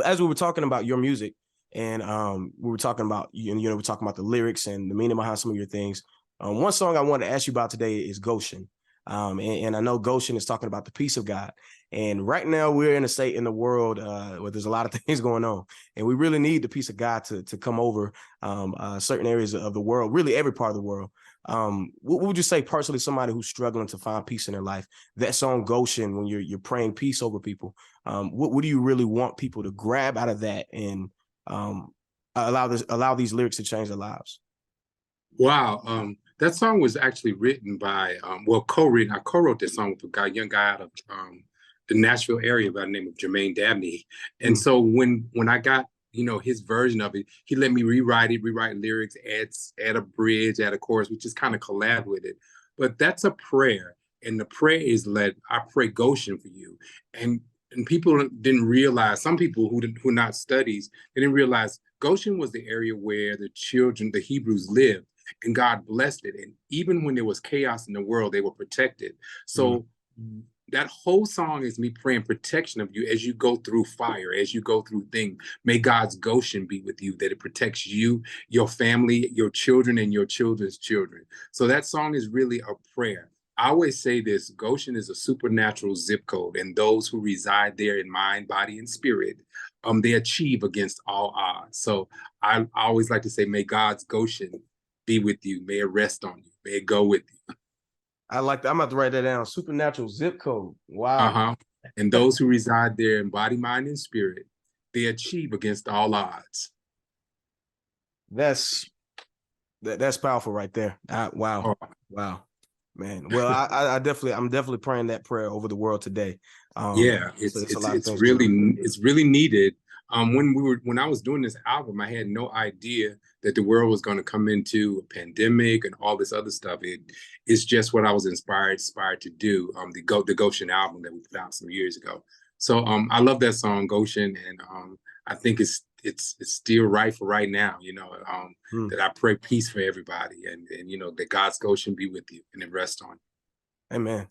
as we were talking about your music, and we were talking about we're talking about the lyrics and the meaning behind some of your things. One song I wanted to ask you about today is Goshen. And I know Goshen is talking about the peace of God. And right now we're in a state in the world where there's a lot of things going on, and we really need the peace of God to come over certain areas of the world, really every part of the world. What would you say personally, somebody who's struggling to find peace in their life? That song Goshen, when you're praying peace over people, what do you really want people to grab out of that and um, allow these lyrics to change their lives? Wow, that song was actually written by, well, co-written. I co-wrote this song with a guy, young guy out of the Nashville area by the name of Jermaine Dabney. And Mm. so when I got his version of it, he let me rewrite it, rewrite lyrics, add a bridge, add a chorus, we just kind of collab with it. But that's a prayer, and the prayer is let I pray Goshen for you, and people didn't realize. Some people who are not studies, they didn't realize Goshen was the area where the children, the Hebrews, lived, and God blessed it. And even when there was chaos in the world, they were protected. Mm. So that whole song is me praying protection of you as you go through fire, as you go through things. May God's Goshen be with you, that it protects you, your family, your children, and your children's children. So that song is really a prayer. I always say this: Goshen is a supernatural zip code, and those who reside there in mind, body, and spirit, they achieve against all odds. So I always like to say, may God's Goshen be with you. May it rest on you. May it go with you. I like that. I'm about to write that down. Supernatural zip code. Wow. Uh-huh. And those who reside there in body, mind, and spirit, they achieve against all odds. That's that's powerful right there. Wow. Oh, Wow. Man. Well, I'm definitely praying that prayer over the world today. yeah, So it's it's a it's lot of it's things going really on. it's really needed. When I was doing this album, I had no idea that the world was going to come into a pandemic and all this other stuff. It's just what I was inspired to do. The Goshen album that we put out some years ago. So I love that song Goshen, and I think it's still right for right now. Mm. That I pray peace for everybody, and that God's Goshen be with you and it rest on you. Amen.